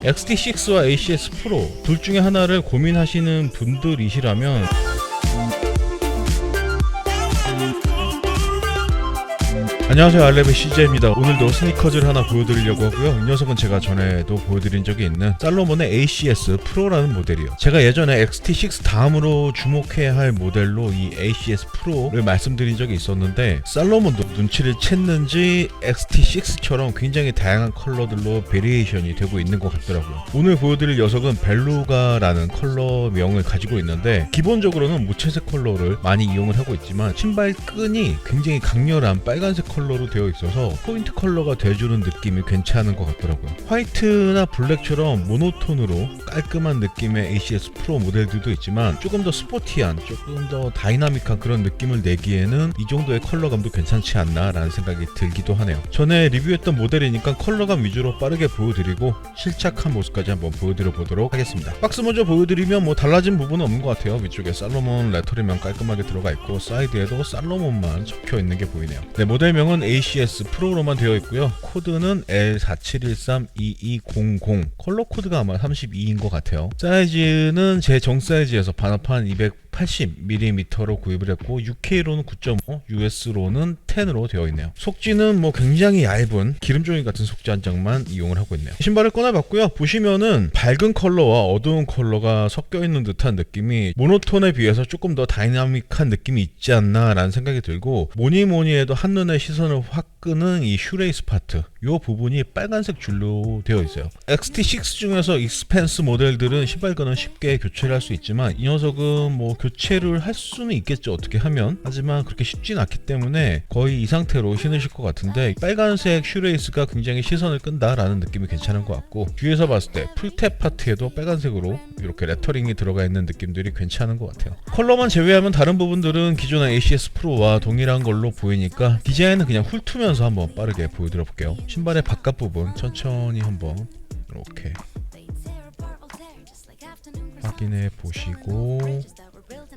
XT6와 ACS 프로 둘 중에 하나를 고민하시는 분들이시라면 안녕하세요, 알레베 CJ입니다. 오늘도 스니커즈를 하나 보여드리려고 하고요. 이 녀석은 제가 전에도 보여드린 적이 있는 살로몬의 ACS 프로라는 모델이요. 제가 예전에 XT6 다음으로 주목해야 할 모델로 이 ACS 프로를 말씀드린 적이 있었는데, 살로몬도 눈치를 챘는지 XT6처럼 굉장히 다양한 컬러들로 베리에이션이 되고 있는 것 같더라고요. 오늘 보여드릴 녀석은 벨루가라는 컬러명을 가지고 있는데, 기본적으로는 무채색 컬러를 많이 이용을 하고 있지만 신발 끈이 굉장히 강렬한 빨간색 컬러로 되어 있어서 포인트 컬러가 돼주는 느낌이 괜찮은 것 같더라고요. 화이트나 블랙처럼 모노톤으로 깔끔한 느낌의 ACS 프로 모델들도 있지만 조금 더 스포티한, 조금 더 다이나믹한 그런 느낌을 내기에는 이 정도의 컬러감도 괜찮지 않나 라는 생각이 들기도 하네요. 전에 리뷰했던 모델이니까 컬러감 위주로 빠르게 보여드리고 실착한 모습까지 한번 보여드려 보도록 하겠습니다. 박스 먼저 보여드리면 뭐 달라진 부분은 없는 것 같아요. 위쪽에 살로몬 레터링만 깔끔하게 들어가 있고 사이드에도 살로몬만 적혀 있는 게 보이네요. 네, 모델명은 ACS 프로로만 되어 있고요. 코드는 L47132200, 컬러 코드가 아마 32인 것 같아요. 사이즈는 제 정 사이즈에서 반합한 280mm로 구입을 했고, UK로는 9.5, US로는 10으로 되어 있네요. 속지는 뭐 굉장히 얇은 기름종이 같은 속지 한 장만 이용을 하고 있네요. 신발을 꺼내봤고요. 보시면은 밝은 컬러와 어두운 컬러가 섞여 있는 듯한 느낌이 모노톤에 비해서 조금 더 다이나믹한 느낌이 있지 않나 라는 생각이 들고, 뭐니 해도 한눈에 시선을 확 끄는 이 슈레이스 파트, 이 부분이 빨간색 줄로 되어 있어요. XT6 중에서 익스펜스 모델들은 신발끈은 쉽게 교체를 할 수 있지만 이 녀석은 뭐 교체를 할 수는 있겠죠, 어떻게 하면. 하지만 그렇게 쉽진 않기 때문에 거의 이 상태로 신으실 것 같은데, 빨간색 슈레이스가 굉장히 시선을 끈다라는 느낌이 괜찮은 것 같고, 뒤에서 봤을 때 풀탭 파트에도 빨간색으로 이렇게 레터링이 들어가 있는 느낌들이 괜찮은 것 같아요. 컬러만 제외하면 다른 부분들은 기존의 ACS 프로와 동일한 걸로 보이니까 디자인은 그냥 훑으면서 한번 빠르게 보여드려 볼게요. 신발의 바깥 부분 천천히 한번 이렇게 확인해 보시고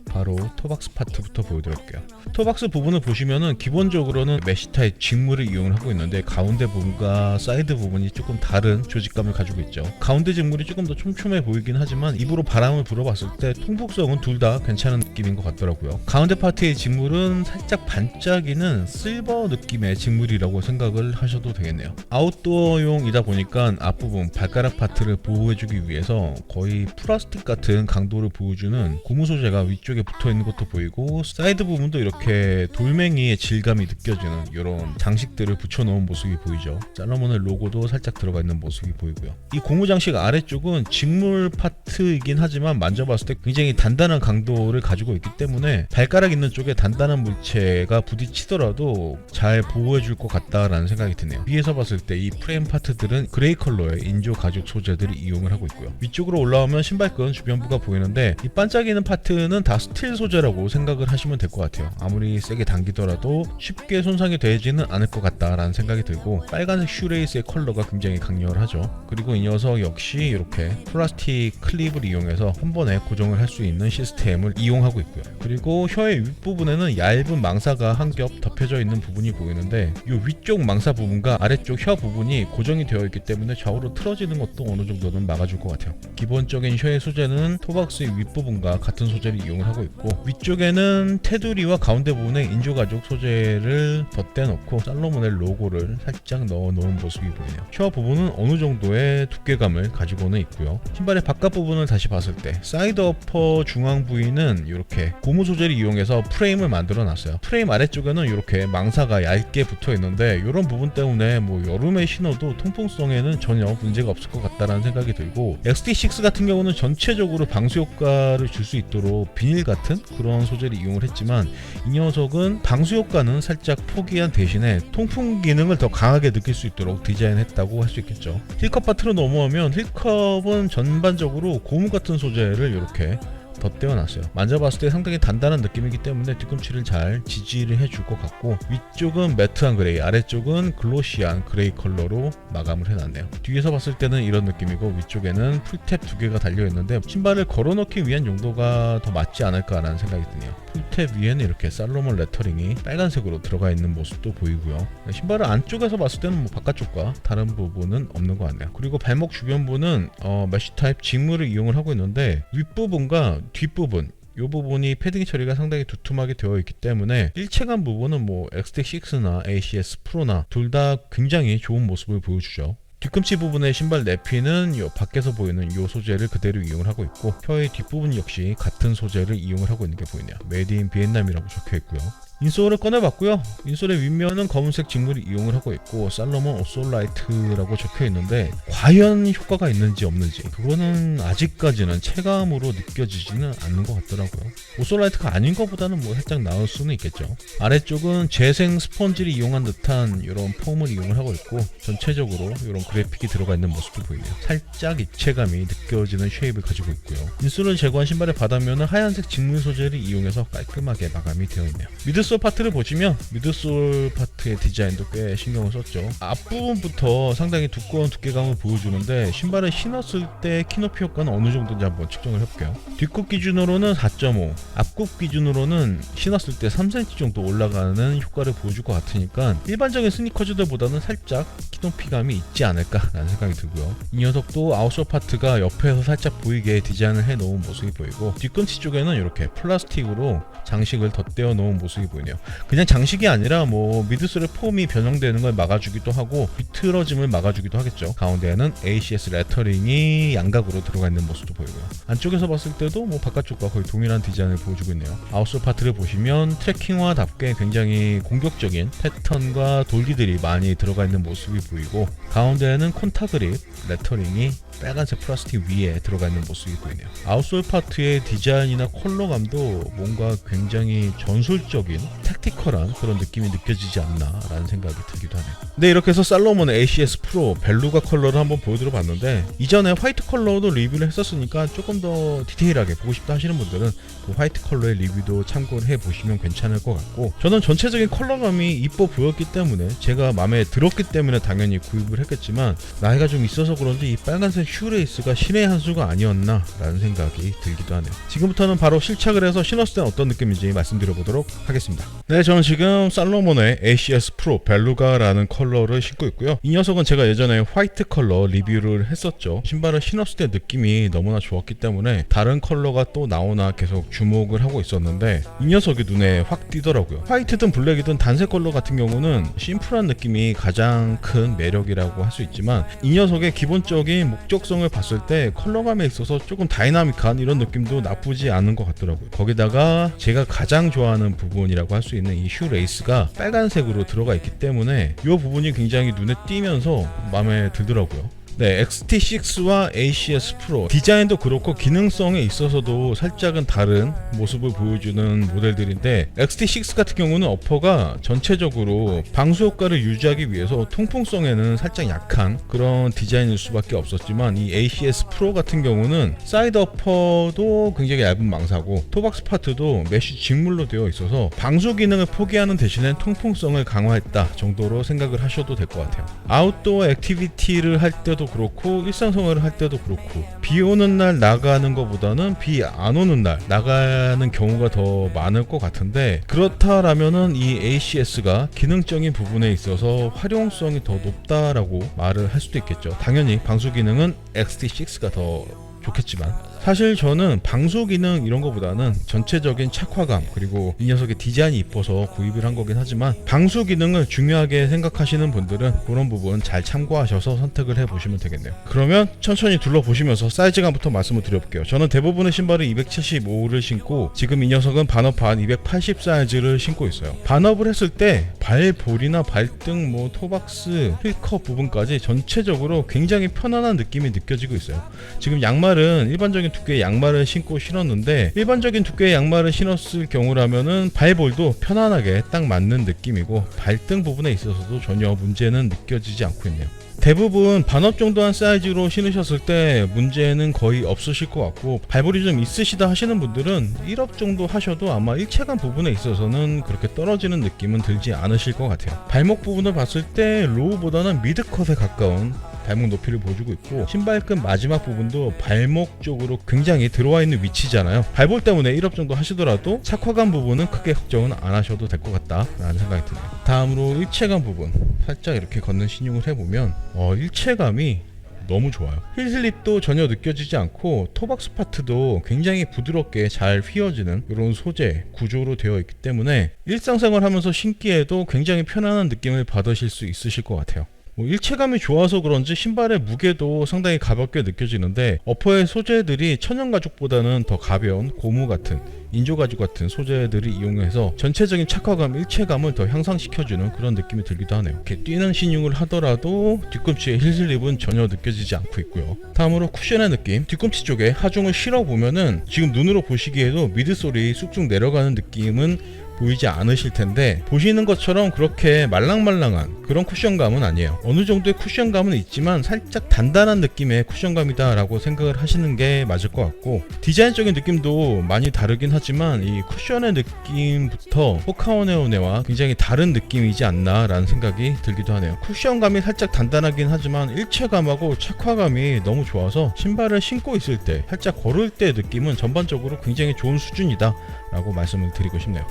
바로 토박스 파트부터 보여드릴게요. 토박스 부분을 보시면은 기본적으로는 메쉬 타입 직물을 이용을 하고 있는데, 가운데 부분과 사이드 부분이 조금 다른 조직감을 가지고 있죠. 가운데 직물이 조금 더 촘촘해 보이긴 하지만 입으로 바람을 불어봤을 때 통풍성은 둘 다 괜찮은 느낌인 것 같더라고요. 가운데 파트의 직물은 살짝 반짝이는 실버 느낌의 직물이라고 생각을 하셔도 되겠네요. 아웃도어용이다 보니까 앞부분 발가락 파트를 보호해주기 위해서 거의 플라스틱 같은 강도를 보여주는 고무 소재가 위쪽에 붙어있는 것도 보이고, 사이드 부분도 이렇게 돌멩이의 질감이 느껴지는 이런 장식들을 붙여놓은 모습이 보이죠. 살로몬의 로고도 살짝 들어가 있는 모습이 보이고요. 이 고무 장식 아래쪽은 직물 파트이긴 하지만 만져봤을 때 굉장히 단단한 강도를 가지고 있기 때문에 발가락 있는 쪽에 단단한 물체가 부딪히더라도 잘 보호해줄 것 같다라는 생각이 드네요. 위에서 봤을 때 이 프레임 파트들은 그레이 컬러의 인조 가죽 소재들을 이용을 하고 있고요. 위쪽으로 올라오면 신발끈 주변부가 보이는데, 이 반짝이는 파트는 다 스틸 소재라고 생각을 하시면 될 것 같아요. 아무리 세게 당기더라도 쉽게 손상이 되지는 않을 것 같다라는 생각이 들고, 빨간색 슈레이스의 컬러가 굉장히 강렬하죠. 그리고 이 녀석 역시 이렇게 플라스틱 클립을 이용해서 한 번에 고정을 할 수 있는 시스템을 이용하고 있고요. 그리고 혀의 윗부분에는 얇은 망사가 한 겹 덮여져 있는 부분이 보이는데, 이 위쪽 망사 부분과 아래쪽 혀 부분이 고정이 되어 있기 때문에 좌우로 틀어지는 것도 어느 정도는 막아줄 것 같아요. 기본적인 혀의 소재는 토박스의 윗부분과 같은 소재를 이용을 하고 있고, 위쪽에는 테두리와 가운데 부분에 인조가죽 소재를 덧대놓고 살로몬의 로고를 살짝 넣어놓은 모습이 보이네요. 혀 부분은 어느 정도의 두께감을 가지고는 있고요. 신발의 바깥 부분을 다시 봤을 때 사이드 어퍼 중앙 부위는 이렇게 고무 소재를 이용해서 프레임을 만들어 놨어요. 프레임 아래쪽에는 이렇게 망사가 얇게 붙어 있는데, 이런 부분 때문에 뭐 여름에 신어도 통풍성에는 전혀 문제가 없을 것 같다라는 생각이 들고, XT6 같은 경우는 전체적으로 방수 효과를 줄 수 있도록 비닐 같은 그런 소재를 이용을 했지만, 이 녀석은 방수 효과는 살짝 포기한 대신에 통풍 기능을 더 강하게 느낄 수 있도록 디자인했다고 할 수 있겠죠. 힐컵 파트로 넘어오면, 힐컵은 전반적으로 고무 같은 소재를 이렇게 덧대어놨어요. 만져봤을 때 상당히 단단한 느낌이기 때문에 뒤꿈치를 잘 지지를 해줄 것 같고, 위쪽은 매트한 그레이, 아래쪽은 글로시한 그레이 컬러로 마감을 해놨네요. 뒤에서 봤을 때는 이런 느낌이고, 위쪽에는 풀탭 2개가 달려있는데 신발을 걸어놓기 위한 용도가 더 맞지 않을까라는 생각이 드네요. 풀탭 위에는 이렇게 살로몬 레터링이 빨간색으로 들어가 있는 모습도 보이고요. 신발을 안쪽에서 봤을 때는 바깥쪽과 다른 부분은 없는 것 같네요. 그리고 발목 주변부는 메쉬 타입 직물을 이용을 하고 있는데, 윗부분과 뒷부분 이 부분이 패딩 처리가 상당히 두툼하게 되어 있기 때문에 일체감 부분은 XT6나 ACS 프로나 둘 다 굉장히 좋은 모습을 보여주죠. 뒤꿈치 부분의 신발 내피는 밖에서 보이는 이 소재를 그대로 이용을 하고 있고, 혀의 뒷부분 역시 같은 소재를 이용을 하고 있는 게 보이네요. 메이드 인 비엔남이라고 적혀 있고요. 인솔을 꺼내봤고요. 인솔의 윗면은 검은색 직물을 이용을 하고 있고, 살로몬 오솔라이트라고 적혀 있는데 과연 효과가 있는지 없는지 그거는 아직까지는 체감으로 느껴지지는 않는 것 같더라고요. 오솔라이트가 아닌 것보다는 살짝 나을 수는 있겠죠. 아래쪽은 재생 스펀지를 이용한 듯한 이런 폼을 이용을 하고 있고, 전체적으로 이런 그래픽이 들어가 있는 모습도 보이네요. 살짝 입체감이 느껴지는 쉐입을 가지고 있고요. 인솔을 제거한 신발의 바닥면은 하얀색 직물 소재를 이용해서 깔끔하게 마감이 되어 있네요. 미드솔 파트를 보시면 미드솔 파트의 디자인도 꽤 신경을 썼죠. 앞부분부터 상당히 두꺼운 두께감을 보여주는데, 신발을 신었을 때 키높이 효과는 어느 정도인지 한번 측정을 해볼게요. 뒷굽 기준으로는 4.5, 앞굽 기준으로는 신었을 때 3cm 정도 올라가는 효과를 보여줄 것 같으니까 일반적인 스니커즈들보다는 살짝 키높이감이 있지 않을까라는 생각이 들고요. 이 녀석도 아웃솔 파트가 옆에서 살짝 보이게 디자인을 해놓은 모습이 보이고, 뒤꿈치 쪽에는 이렇게 플라스틱으로 장식을 덧대어 놓은 모습이 보이네요. 그냥 장식이 아니라 미드솔의 폼이 변형되는 걸 막아주기도 하고 비틀어짐을 막아주기도 하겠죠. 가운데에는 ACS 레터링이 양각으로 들어가 있는 모습도 보이고요. 안쪽에서 봤을 때도 바깥쪽과 거의 동일한 디자인을 보여주고 있네요. 아웃솔 파트를 보시면 트레킹화답게 굉장히 공격적인 패턴과 돌기들이 많이 들어가 있는 모습이 보이고, 가운데에는 콘타 그립 레터링이 빨간색 플라스틱 위에 들어가 있는 모습이 보이네요. 아웃솔 파트의 디자인이나 컬러감도 뭔가 굉장히 전술적인 택티컬한 그런 느낌이 느껴지지 않나 라는 생각이 들기도 하네요. 네, 이렇게 해서 살로몬의 ACS 프로 벨루가 컬러를 한번 보여드려 봤는데, 이전에 화이트 컬러도 리뷰를 했었으니까 조금 더 디테일하게 보고 싶다 하시는 분들은 그 화이트 컬러의 리뷰도 참고를 해보시면 괜찮을 것 같고, 저는 전체적인 컬러감이 이뻐 보였기 때문에, 제가 마음에 들었기 때문에 당연히 구입을 했겠지만, 나이가 좀 있어서 그런지 이 빨간색 슈레이스가 신의 한 수가 아니었나 라는 생각이 들기도 하네요. 지금부터는 바로 실착을 해서 신었을 땐 어떤 느낌인지 말씀드려보도록 하겠습니다. 네, 저는 지금 살로몬의 ACS 프로 벨루가라는 컬러를 신고 있고요. 이 녀석은 제가 예전에 화이트 컬러 리뷰를 했었죠. 신발을 신었을 때 느낌이 너무나 좋았기 때문에 다른 컬러가 또 나오나 계속 주목을 하고 있었는데, 이 녀석이 눈에 확 띄더라고요. 화이트든 블랙이든 단색 컬러 같은 경우는 심플한 느낌이 가장 큰 매력이라고 할 수 있지만, 이 녀석의 기본적인 목적성을 봤을 때 컬러감에 있어서 조금 다이나믹한 이런 느낌도 나쁘지 않은 것 같더라고요. 거기다가 제가 가장 좋아하는 부분이라고 할 수 있는 이 슈 레이스가 빨간색으로 들어가 있기 때문에 이 부분이 굉장히 눈에 띄면서 마음에 들더라고요. 네, XT6와 ACS 프로 디자인도 그렇고 기능성에 있어서도 살짝은 다른 모습을 보여주는 모델들인데, XT6 같은 경우는 어퍼가 전체적으로 방수 효과를 유지하기 위해서 통풍성에는 살짝 약한 그런 디자인일 수밖에 없었지만, 이 ACS 프로 같은 경우는 사이드 어퍼도 굉장히 얇은 망사고 토박스 파트도 메쉬 직물로 되어 있어서 방수 기능을 포기하는 대신에 통풍성을 강화했다 정도로 생각을 하셔도 될 것 같아요. 아웃도어 액티비티를 할 때도 그렇고 일상생활을 할 때도 그렇고, 비 오는 날 나가는 것보다는 비 안 오는 날 나가는 경우가 더 많을 것 같은데, 그렇다라면은 이 ACS가 기능적인 부분에 있어서 활용성이 더 높다라고 말을 할 수도 있겠죠. 당연히 방수 기능은 XT6가 더 좋겠지만, 사실 저는 방수 기능 이런 거보다는 전체적인 착화감, 그리고 이 녀석의 디자인이 이뻐서 구입을 한 거긴 하지만, 방수 기능을 중요하게 생각하시는 분들은 그런 부분 잘 참고하셔서 선택을 해보시면 되겠네요. 그러면 천천히 둘러보시면서 사이즈감부터 말씀을 드려볼게요. 저는 대부분의 신발을 275를 신고, 지금 이 녀석은 반업 반 280 사이즈를 신고 있어요. 반업을 했을 때 발볼이나 발등, 토박스, 힐컵 부분까지 전체적으로 굉장히 편안한 느낌이 느껴지고 있어요. 지금 양말은 일반적인 일반적인 두께의 양말을 신고 신었는데, 일반적인 두께의 양말을 신었을 경우라면은 발볼도 편안하게 딱 맞는 느낌이고 발등 부분에 있어서도 전혀 문제는 느껴지지 않고 있네요. 대부분 반업 정도 한 사이즈로 신으셨을 때 문제는 거의 없으실 것 같고, 발볼이 좀 있으시다 하시는 분들은 1업 정도 하셔도 아마 일체감 부분에 있어서는 그렇게 떨어지는 느낌은 들지 않으실 것 같아요. 발목 부분을 봤을 때 로우보다는 미드컷에 가까운 발목 높이를 보여주고 있고, 신발끈 마지막 부분도 발목 쪽으로 굉장히 들어와 있는 위치잖아요. 발볼 때문에 1업 정도 하시더라도 착화감 부분은 크게 걱정은 안 하셔도 될 것 같다 라는 생각이 드네요. 다음으로 일체감 부분 살짝 이렇게 걷는 신용을 해보면 일체감이 너무 좋아요. 힐슬립도 전혀 느껴지지 않고 토박스 파트도 굉장히 부드럽게 잘 휘어지는 이런 소재 구조로 되어 있기 때문에 일상생활 하면서 신기에도 굉장히 편안한 느낌을 받으실 수 있으실 것 같아요. 일체감이 좋아서 그런지 신발의 무게도 상당히 가볍게 느껴지는데, 어퍼의 소재들이 천연가죽보다는 더 가벼운 고무 같은, 인조가죽 같은 소재들을 이용해서 전체적인 착화감, 일체감을 더 향상시켜주는 그런 느낌이 들기도 하네요. 이렇게 뛰는 신용을 하더라도 뒤꿈치의 힐슬립은 전혀 느껴지지 않고 있고요. 다음으로 쿠션의 느낌, 뒤꿈치 쪽에 하중을 실어보면은 지금 눈으로 보시기에도 미드솔이 쑥쑥 내려가는 느낌은 보이지 않으실 텐데, 보시는 것처럼 그렇게 말랑말랑한 그런 쿠션감은 아니에요. 어느 정도의 쿠션감은 있지만 살짝 단단한 느낌의 쿠션감이다 라고 생각을 하시는 게 맞을 것 같고, 디자인적인 느낌도 많이 다르긴 하지만 이 쿠션의 느낌부터 호카오네오네와 굉장히 다른 느낌이지 않나 라는 생각이 들기도 하네요. 쿠션감이 살짝 단단하긴 하지만 일체감하고 착화감이 너무 좋아서 신발을 신고 있을 때, 살짝 걸을 때 느낌은 전반적으로 굉장히 좋은 수준이다 라고 말씀을 드리고 싶네요.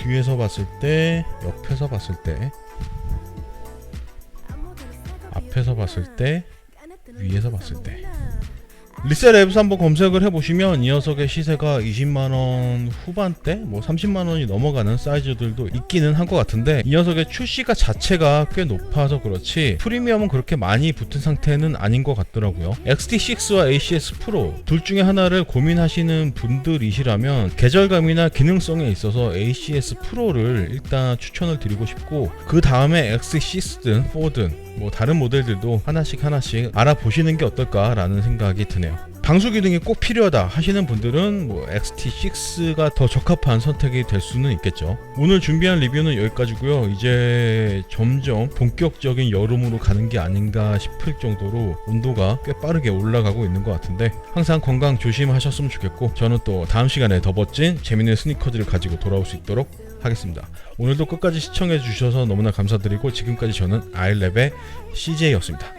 뒤에서 봤을 때, 옆에서 봤을 때, 앞에서 봤을 때, 위에서 봤을 때, 리셀 앱에서 한번 검색을 해보시면 이 녀석의 시세가 20만원 후반대, 30만원이 넘어가는 사이즈들도 있기는 한 것 같은데, 이 녀석의 출시가 자체가 꽤 높아서 그렇지 프리미엄은 그렇게 많이 붙은 상태는 아닌 것 같더라고요. XT6와 ACS 프로 둘 중에 하나를 고민하시는 분들이시라면 계절감이나 기능성에 있어서 ACS 프로를 일단 추천을 드리고 싶고, 그 다음에 XT6든 4든 다른 모델들도 하나씩 알아보시는 게 어떨까라는 생각이 드네요. 방수 기능이 꼭 필요하다 하시는 분들은 XT6가 더 적합한 선택이 될 수는 있겠죠. 오늘 준비한 리뷰는 여기까지고요. 이제 점점 본격적인 여름으로 가는 게 아닌가 싶을 정도로 온도가 꽤 빠르게 올라가고 있는 것 같은데, 항상 건강 조심하셨으면 좋겠고, 저는 또 다음 시간에 더 멋진 재밌는 스니커들을 가지고 돌아올 수 있도록 하겠습니다. 오늘도 끝까지 시청해 주셔서 너무나 감사드리고, 지금까지 저는 아이랩의 CJ였습니다.